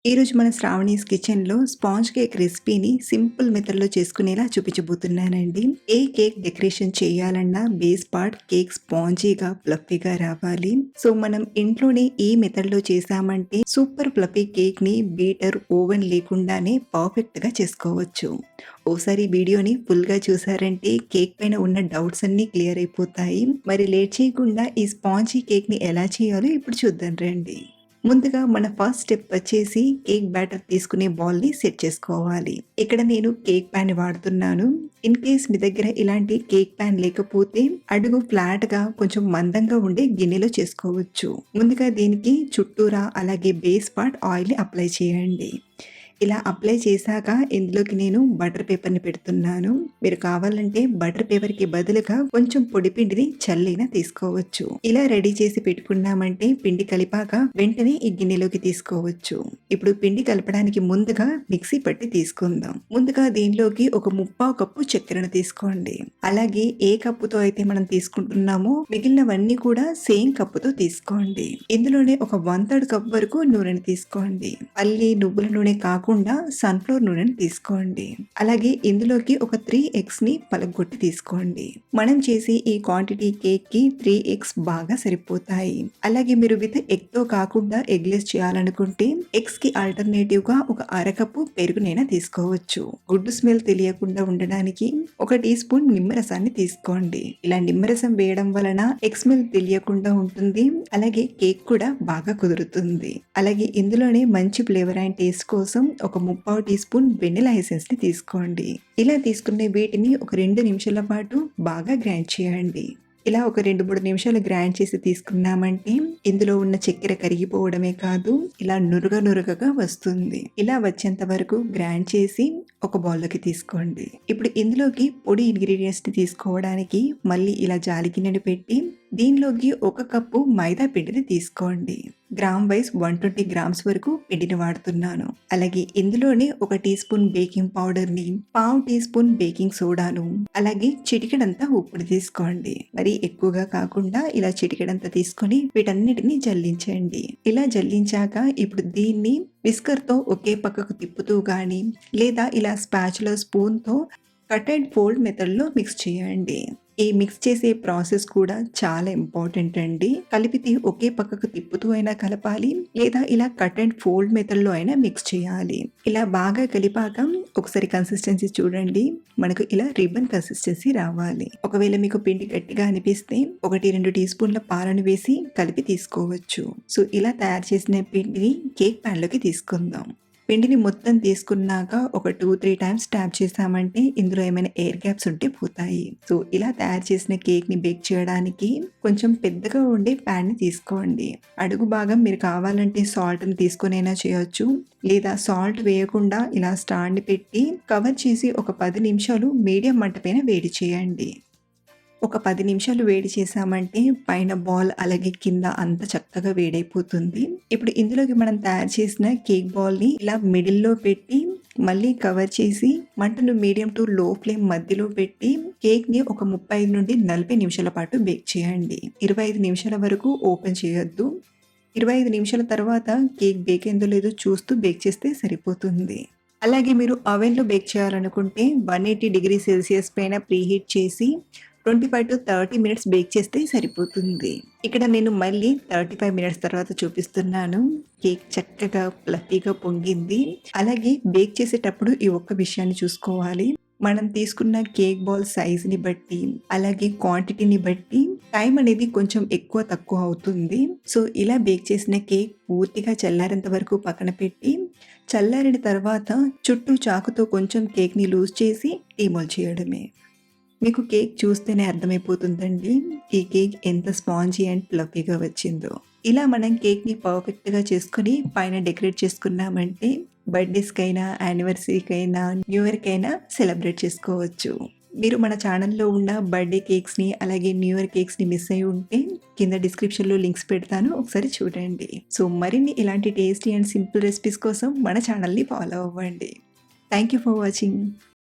ఈరోజు మన శ్రావణీస్ కిచెన్‌లో స్పాంజ్ కేక్ రెసిపీని సింపుల్ మెథడ్‌లో చేసుకునేలా చూపించబోతున్నానండి. ఏ కేక్ డెకరేషన్ చేయాలన్నా బేస్ పార్ట్ కేక్ స్పాంజీగా, ఫ్లఫీగా రావాలి. సో, మనం ఇంట్లోనే ఈ మెథడ్‌లో చేశామంటే సూపర్ ఫ్లఫీ కేక్‌ని బీటర్, ఓవెన్ లేకుండానే పర్ఫెక్ట్‌గా చేసుకోవచ్చు. ఓసారి వీడియోని ఫుల్‌గా చూసారంటే కేక్ పైన ఉన్న డౌట్స్ అన్నీ క్లియర్ అయిపోతాయి. మరి లేట్ చేయకుండా ఈ స్పాంజీ కేక్‌ని ఎలా చేయాలో ఇప్పుడు చూద్దాం రండి. ముందుగా మన ఫస్ట్ స్టెప్ వచ్చేసి కేక్ బ్యాటర్ తీసుకునే బౌల్‌ని సెట్ చేసుకోవాలి. ఇక్కడ నేను కేక్ పాన్ వాడుతున్నాను. ఇన్ కేస్ మీ దగ్గర ఇలాంటి కేక్ పాన్ లేకపోతే అడుగు ఫ్లాట్‌గా కొంచెం మందంగా ఉండే గిన్నెలో చేసుకోవచ్చు. ముందుగా దీనికి చుట్టూరా అలాగే బేస్ పార్ట్ ఆయిల్‌ని అప్లై చేయండి. ఇలా అప్లై చేశాక ఇందులోకి నేను బటర్ పేపర్‌ని పెడుతున్నాను. మీరు కావాలంటే బటర్ పేపర్‌కి బదులుగా కొంచెం పొడి పిండిని చల్లినా తీసుకోవచ్చు. ఇలా రెడీ చేసి పెట్టుకున్నామంటే పిండి కలిపాక వెంటనే ఈ గిన్నెలోకి తీసుకోవచ్చు. ఇప్పుడు పిండి కలపడానికి ముందుగా మిక్సీ పట్టి తీసుకుందాం. ముందుగా దీనిలోకి ఒక 3/4 కప్పు చక్కెరను తీసుకోండి. అలాగే ఏ కప్పుతో అయితే మనం తీసుకుంటున్నామో మిగిలినవన్నీ కూడా సేమ్ కప్పుతో తీసుకోండి. ఇందులోనే ఒక 1/3 కప్ వరకు నూనెని తీసుకోండి. పల్లి, నువ్వుల నూనె కాకుండా సన్‌ఫ్లవర్ నూనెని తీసుకోండి. అలాగే ఇందులోకి ఒక 3 ఎగ్స్‌ని పలగొట్టి తీసుకోండి. మనం చేసే ఈ క్వాంటిటీ కేక్‌కి 3 ఎగ్స్ బాగా సరిపోతాయి. అలాగే మీరు విత్ ఎగ్‌తో కాకుండా ఎగ్‌లెస్ చేయాలనుకుంటే ఎగ్స్‌కి ఆల్టర్నేటివ్‌గా ఒక అరకప్పు పెరుగునైనా తీసుకోవచ్చు. గుడ్ స్మెల్ తెలియకుండా ఉండడానికి ఒక టీ స్పూన్ నిమ్మరసాన్ని తీసుకోండి. ఇలా నిమ్మరసం వేయడం వలన ఎగ్ స్మెల్ తెలియకుండా ఉంటుంది. అలాగే కేక్ కూడా బాగా కుదురుతుంది. అలాగే ఇందులోనే మంచి ఫ్లేవర్ అండ్ టేస్ట్ కోసం ఒక 3/4 టీ స్పూన్ వెనిలా ఎసెన్స్‌ని తీసుకోండి. ఇలా తీసుకునే వీటిని ఒక 2 నిమిషాల పాటు బాగా గ్రైండ్ చేయండి. ఇలా ఒక 2-3 నిమిషాలు గ్రైండ్ చేసి తీసుకున్నామంటే ఇందులో ఉన్న చక్కెర కరిగిపోవడమే కాదు, ఇలా నురగగా వస్తుంది. ఇలా వచ్చేంత వరకు గ్రైండ్ చేసి ఒక బౌల్‌లోకి తీసుకోండి. ఇప్పుడు ఇందులోకి పొడి ఇంగ్రీడియంట్స్‌ని తీసుకోవడానికి మళ్ళీ ఇలా జాలి గిన్నెని పెట్టి దీనిలోకి ఒక కప్పు మైదా పిండిని తీసుకోండి. గ్రామ్ వైస్ 120 గ్రామ్స్ వరకు పిండిని వాడుతున్నాను. అలాగే ఇందులోనే ఒక టీ స్పూన్ బేకింగ్ పౌడర్‌ని, పావు టీ స్పూన్ బేకింగ్ సోడాను, అలాగే చిటికెడంతా ఉప్పుని తీసుకోండి. మరి ఎక్కువగా కాకుండా ఇలా చిటికెడంతా తీసుకొని వీటన్నిటిని జల్లించండి. ఇలా జల్లించాక ఇప్పుడు దీన్ని విస్కర్‌తో ఒకే పక్కకు తిప్పుతూ గానీ లేదా ఇలా స్పాచులా స్పూన్‌తో కట్ అండ్ ఫోల్డ్ మెథడ్‌లో మిక్స్ చేయండి. ఈ మిక్స్ చేసే ప్రాసెస్ కూడా చాలా ఇంపార్టెంట్ అండి. కలిపితే ఒకే పక్కకు తిప్పుతూ అయినా కలపాలి లేదా ఇలా కట్ అండ్ ఫోల్డ్ మెథడ్‌లో అయినా మిక్స్ చేయాలి. ఇలా బాగా కలిపాక ఒకసారి కన్సిస్టెన్సీ చూడండి. మనకు ఇలా రిబ్బన్ కన్సిస్టెన్సీ రావాలి. ఒకవేళ మీకు పిండి గట్టిగా అనిపిస్తే 1-2 టీ స్పూన్ల పాలను వేసి కలిపి తీసుకోవచ్చు. సో, ఇలా తయారు చేసిన పిండిని కేక్ పాన్‌లోకి తీసుకుందాం. పిండిని మొత్తం తీసుకున్నాక ఒక 2-3 టైమ్స్ ట్యాప్ చేసామంటే ఇందులో ఏమైనా ఎయిర్ గ్యాప్స్ ఉంటే పోతాయి. సో, ఇలా తయారు చేసిన కేక్‌ని బేక్ చేయడానికి కొంచెం పెద్దగా ఉండే ప్యాన్‌ని తీసుకోండి. అడుగు భాగం మీరు కావాలంటే సాల్ట్‌ని తీసుకొనైనా చేయొచ్చు. లేదా సాల్ట్ వేయకుండా ఇలా స్టాండ్‌ని పెట్టి కవర్ చేసి ఒక 10 నిమిషాలు మీడియం మంట పైన వేడి చేయండి. ఒక 10 నిమిషాలు వేడి చేసామంటే పైన బాల్ అలాగే కింద అంతా చక్కగా వేడైపోతుంది. ఇప్పుడు ఇందులోకి మనం తయారు చేసిన కేక్ బాల్‌ని ఇలా మిడిల్‌లో పెట్టి మళ్ళీ కవర్ చేసి మంటను మీడియం టు లో ఫ్లేమ్ మధ్యలో పెట్టి కేక్‌ని ఒక 35-40 నిమిషాల పాటు బేక్ చేయండి. 25 నిమిషాల వరకు ఓపెన్ చేయొద్దు. 25 నిమిషాల తర్వాత కేక్ బేక్ అయిందో లేదో చూస్తూ బేక్ చేస్తే సరిపోతుంది. అలాగే మీరు ఓవెన్‌లో బేక్ చేయాలనుకుంటే 180 డిగ్రీ సెల్సియస్ పైన ప్రీహీట్ చేసి 25-30 మినిట్స్ బేక్ చేస్తే సరిపోతుంది. ఇక్కడ నేను మళ్ళీ 35 మినిట్స్ తర్వాత చూపిస్తున్నాను. కేక్ చక్కగా ఫ్లఫీగా పొంగింది. అలాగే బేక్ చేసేటప్పుడు ఈ ఒక్క విషయాన్ని చూసుకోవాలి. మనం తీసుకున్న కేక్ బాల్ సైజ్‌ని బట్టి అలాగే క్వాంటిటీని బట్టి టైం అనేది కొంచెం ఎక్కువ తక్కువ అవుతుంది. సో, ఇలా బేక్ చేసిన కేక్ పూర్తిగా చల్లారేంత వరకు పక్కన పెట్టి చల్లారిన తర్వాత చుట్టూ చాకుతో కొంచెం కేక్‌ని లూజ్ చేసి డీమోల్డ్ చేయడమే. మీకు కేక్ చూస్తేనే అర్థమైపోతుందండి ఈ కేక్ ఎంత స్పాంజీ అండ్ ఫ్లఫీగా వచ్చిందో. ఇలా మనం కేక్‌ని పర్ఫెక్ట్‌గా చేసుకొని పైన డెకరేట్ చేసుకున్నామంటే బర్త్‌డేస్‌కైనా, యానివర్సరీకైనా, న్యూ ఇయర్‌కైనా సెలబ్రేట్ చేసుకోవచ్చు. మీరు మన ఛానల్‌లో ఉన్న బర్త్‌డే కేక్స్‌ని అలాగే న్యూ ఇయర్ కేక్స్‌ని మిస్ అయ్యి ఉంటే కింద డిస్క్రిప్షన్‌లో లింక్స్ పెడతాను. ఒకసారి చూడండి. సో, మరిన్ని ఇలాంటి టేస్టీ అండ్ సింపుల్ రెసిపీస్ కోసం మన ఛానల్‌ని ఫాలో అవ్వండి. Thank you for watching.